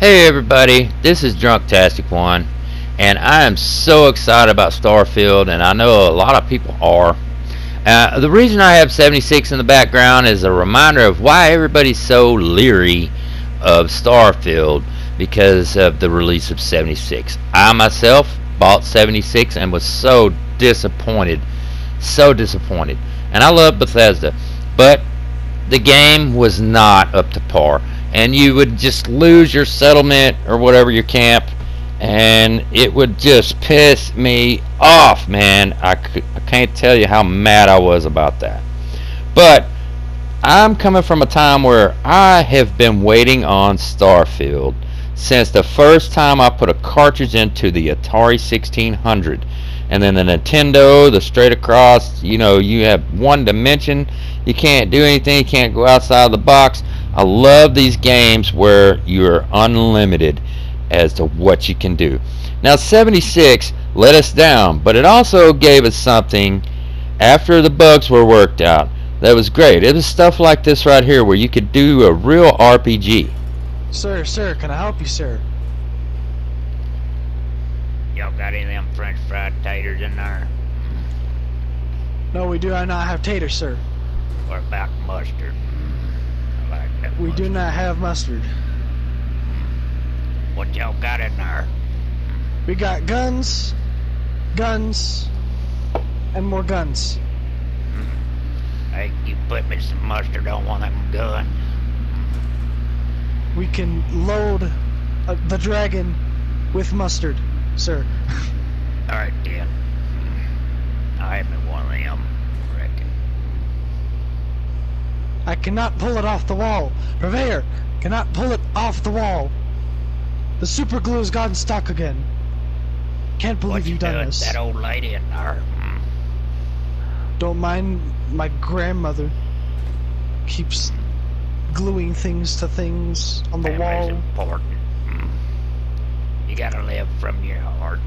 Hey everybody, this is Drunktastic One, and I am so excited about Starfield, and I know a lot of people are. The reason I have 76 in the background is a reminder of why everybody's so leery of Starfield because of the release of 76. I myself bought 76 and was so disappointed. And I love Bethesda, but the game was not up to par, and you would just lose your settlement or whatever, your camp, and it would just piss me off, man. I can't tell you how mad I was about that. But I'm coming from a time where I have been waiting on Starfield since the first time I put a cartridge into the Atari 1600. And then the Nintendo, the straight across, you have one dimension. You can't do anything. You can't go outside the box. I love these games where you're unlimited as to what you can do. Now, 76 let us down, but it also gave us something after the bugs were worked out that was great. It was stuff like this right here where you could do a real RPG. Sir, can I help you, sir? Y'all got any of them French fried taters in there? No, we do not have taters, sir. What about mustard? I like that We mustard. do not have mustard. What y'all got in there? We got guns, and more guns. Hey, you put me some mustard on one of them guns. We can load the dragon with mustard, sir. Alright then. I have me one of them, I reckon. I cannot pull it off the wall. Purveyor cannot pull it off the wall. The super glue has gotten stuck again. Can't believe What you you've done doing, this. that old lady in there? Don't mind my grandmother. Keeps gluing things to things on the Family's wall. important. You gotta live from your heart.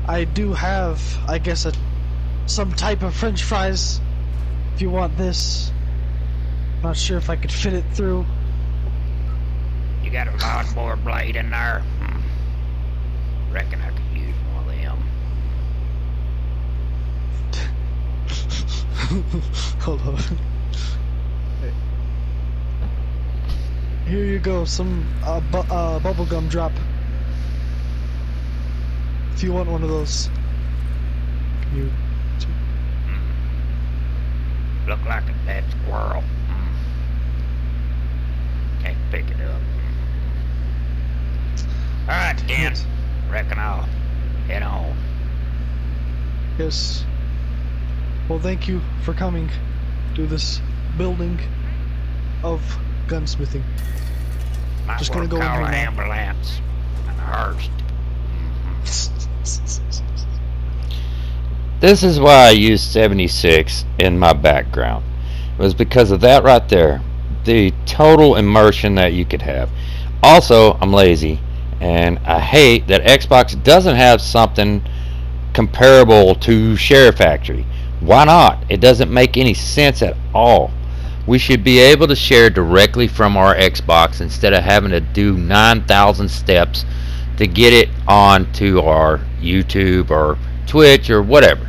I do have, I guess, some type of French fries. If you want this, not sure if I could fit it through. You got a lawnmower blade in there? Reckon I could use one of them. Hold on. Here you go, some bubblegum drop. If you want one of those. You. Look like a dead squirrel. Can't pick it up. Alright, then. Reckon I'll head on. Yes. Well, thank you for coming to this building of gunsmithing. Might Just wanna gonna go in call here an now. ambulance and a hearse. This is why I used 76 in my background. It was because of that right there. The total immersion that you could have. Also, I'm lazy, and I hate that Xbox doesn't have something comparable to Share Factory. Why not? It doesn't make any sense at all. We should be able to share directly from our Xbox instead of having to do 9,000 steps to get it onto our YouTube or Twitch or whatever.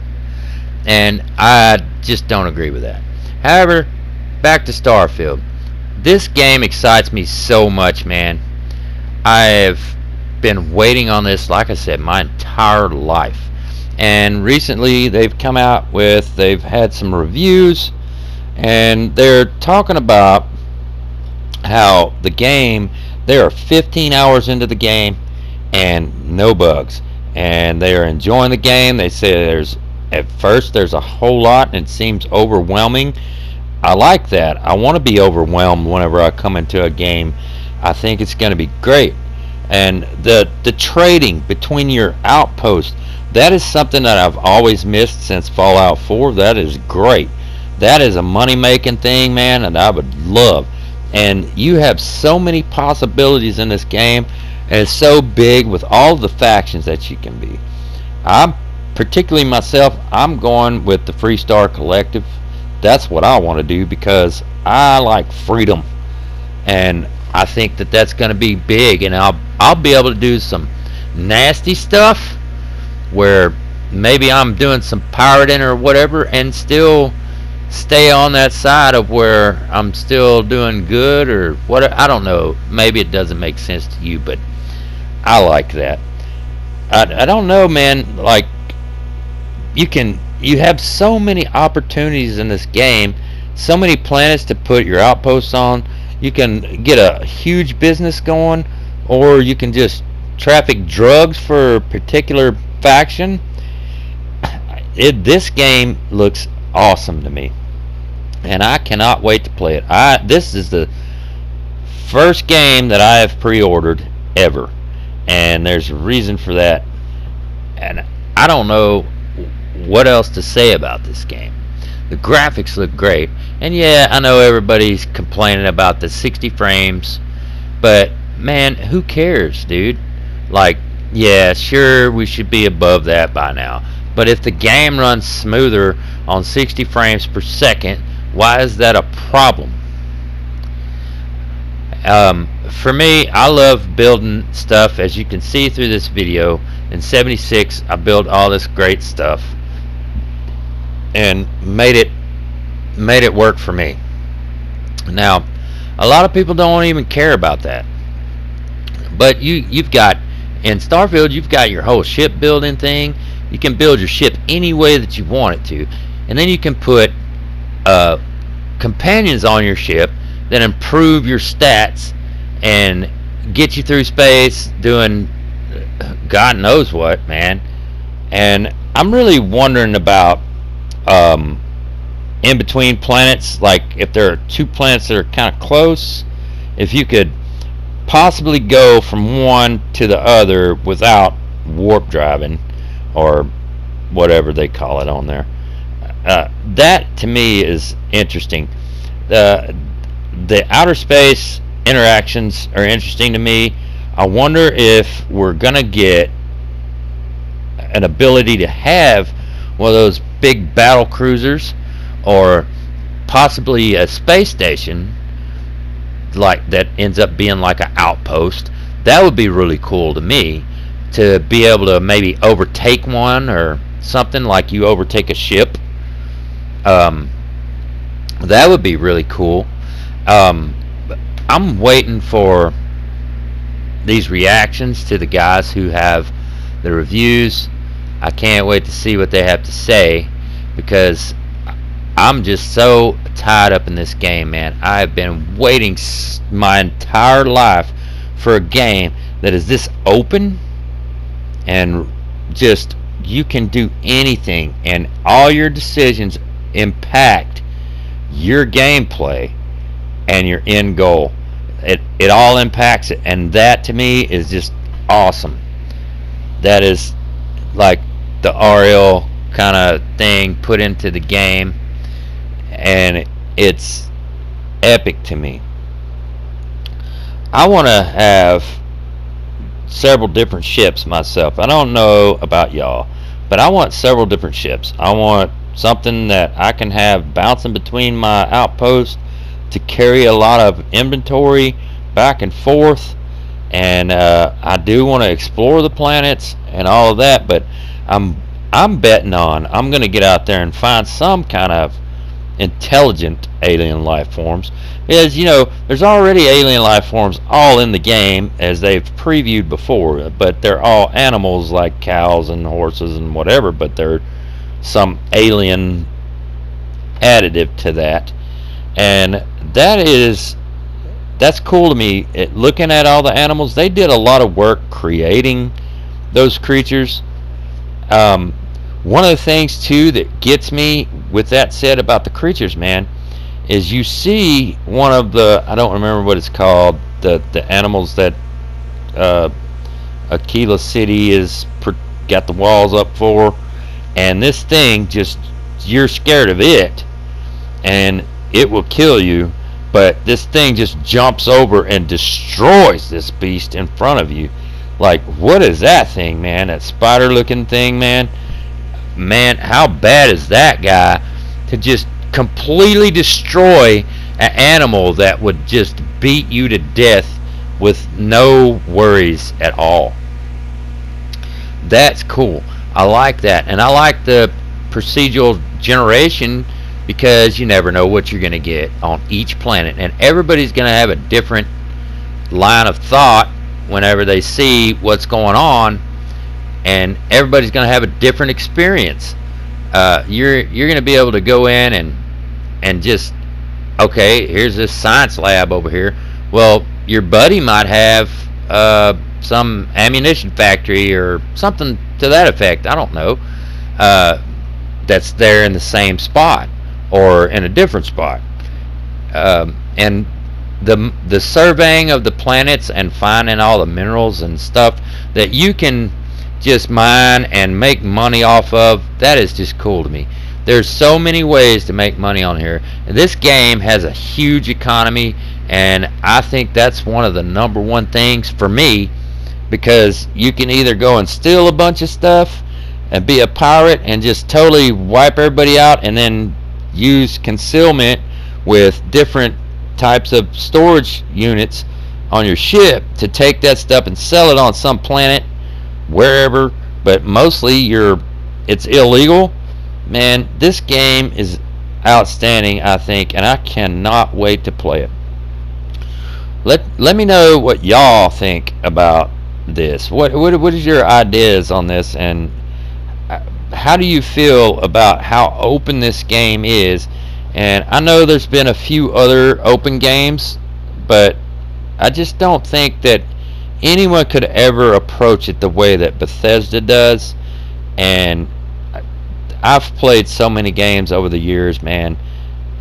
And I just don't agree with that. However, back to Starfield. This game excites me so much, man. I have been waiting on this, like I said, my entire life. And recently they've had some reviews, and they're talking about how the game, they are 15 hours into the game and no bugs, and they are enjoying the game. They say at first there's a whole lot and it seems overwhelming. I like that. I want to be overwhelmed whenever I come into a game. I think it's going to be great. And the trading between your outposts, that is something that I've always missed since Fallout 4. That is great. That is a money-making thing, man, and I would love. And you have so many possibilities in this game, and it's so big with all the factions that you can be. Particularly myself, I'm going with the Freestar Collective. That's what I want to do because I like freedom. And I think that that's going to be big, and I'll be able to do some nasty stuff where maybe I'm doing some pirating or whatever, and still stay on that side of where I'm still doing good or what. I don't know. Maybe it doesn't make sense to you, but I like that. I don't know, man. Like, you have so many opportunities in this game, so many planets to put your outposts on. You can get a huge business going, or you can just traffic drugs for a particular faction. This game looks awesome to me, and I cannot wait to play it. This is the first game that I have pre-ordered ever, and there's a reason for that, and I don't know what else to say about this game. The graphics look great, and yeah, I know everybody's complaining about the 60 frames, but man, who cares, dude? Like, yeah, sure, we should be above that by now, but if the game runs smoother on 60 frames per second, why is that a problem? For me, I love building stuff. As you can see through this video, in 76 I built all this great stuff and made it work for me. Now, a lot of people don't even care about that, but you've got, in Starfield, you've got your whole ship building thing. You can build your ship any way that you want it to, and then you can put companions on your ship that improve your stats and get you through space doing God knows what, man. And I'm really wondering about in between planets, like if there are two planets that are kind of close, if you could possibly go from one to the other without warp driving or whatever they call it on there. That to me is interesting. The outer space interactions are interesting to me. I wonder if we're gonna get an ability to have one of those big battle cruisers, or possibly a space station like that ends up being like an outpost. That would be really cool to me, to be able to maybe overtake one or something, like you overtake a ship. That would be really cool. I'm waiting for these reactions to the guys who have the reviews. I can't wait to see what they have to say, because I'm just so tied up in this game, man. I've been waiting my entire life for a game that is this open, and just you can do anything, and all your decisions impact your gameplay and your end goal. It all impacts it, and that to me is just awesome. That is like the RL kind of thing put into the game, and it's epic to me. I want to have several different ships myself. I don't know about y'all, but I want several different ships. I want something that I can have bouncing between my outposts to carry a lot of inventory back and forth, and I do want to explore the planets and all of that, but I'm betting on I'm going to get out there and find some kind of intelligent alien life forms, because there's already alien life forms all in the game, as they've previewed before, but they're all animals like cows and horses and whatever, but they're some alien additive to that, and that's cool to me. Looking at all the animals, they did a lot of work creating those creatures. One of the things too that gets me, with that said, about the creatures, man, is you see one of the, I don't remember what it's called, the animals that Aquila City is got the walls up for, and this thing just, you're scared of it and it will kill you, but this thing just jumps over and destroys this beast in front of you. Like, what is that thing, man? That spider looking thing, man, how bad is that guy to just completely destroy an animal that would just beat you to death with no worries at all. That's cool. I like that. And I like the procedural generation because you never know what you're going to get on each planet. And everybody's going to have a different line of thought whenever they see what's going on. And everybody's going to have a different experience. You're going to be able to go in and just, okay, here's this science lab over here. Well, your buddy might have some ammunition factory or something to that effect. I don't know. That's there in the same spot or in a different spot. And the surveying of the planets and finding all the minerals and stuff that you can just mine and make money off of, that is just cool to me. There's so many ways to make money on here. And this game has a huge economy, and I think that's one of the number one things for me, because you can either go and steal a bunch of stuff and be a pirate and just totally wipe everybody out, and then use concealment with different types of storage units on your ship to take that stuff and sell it on some planet wherever, but mostly it's illegal. Man, this game is outstanding, I think, and I cannot wait to play it. Let me know what y'all think about this. What is your ideas on this, and how do you feel about how open this game is? And I know there's been a few other open games, but I just don't think that anyone could ever approach it the way that Bethesda does. And I've played so many games over the years, man,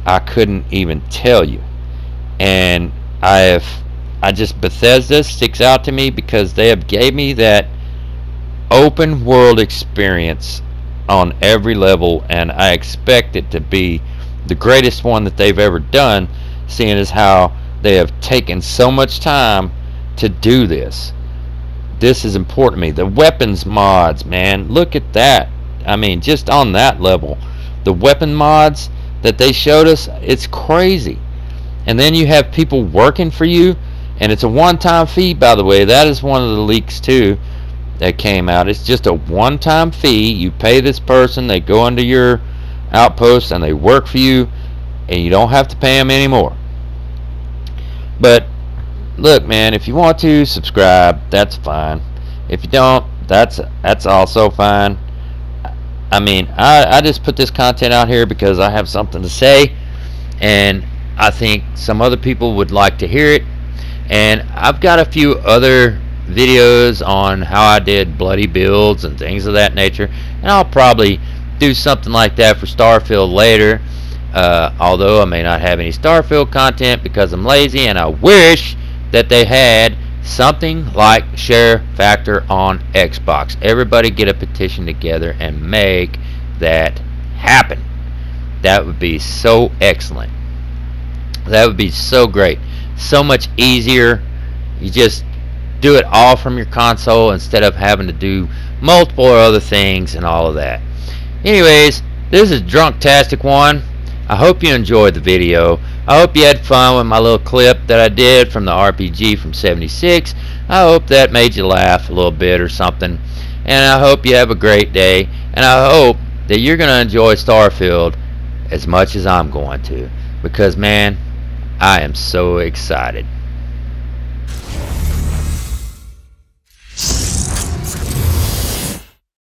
I couldn't even tell you. And Bethesda sticks out to me because they have gave me that open world experience on every level, and I expect it to be the greatest one that they've ever done, seeing as how they have taken so much time to do this. This is important to me. The weapons mods, man, look at that. I mean, just on that level, the weapon mods that they showed us, it's crazy. And then you have people working for you, and it's a one-time fee, by the way. That is one of the leaks too that came out. It's just a one-time fee. You pay this person, they go into your outpost and they work for you, and you don't have to pay them anymore. But look, man, if you want to subscribe, that's fine. If you don't, that's also fine. I mean, I just put this content out here because I have something to say, and I think some other people would like to hear it. And I've got a few other videos on how I did bloody builds and things of that nature, and I'll probably do something like that for Starfield later, although I may not have any Starfield content because I'm lazy, and I wish that they had something like Share Factor on Xbox. Everybody get a petition together and make that happen. That would be so excellent. That would be so great. So much easier. You just do it all from your console instead of having to do multiple other things and all of that. Anyways, this is Drunktastic One. I hope you enjoyed the video. I hope you had fun with my little clip that I did from the RPG from '76. I hope that made you laugh a little bit or something. And I hope you have a great day. And I hope that you're going to enjoy Starfield as much as I'm going to. Because, man, I am so excited.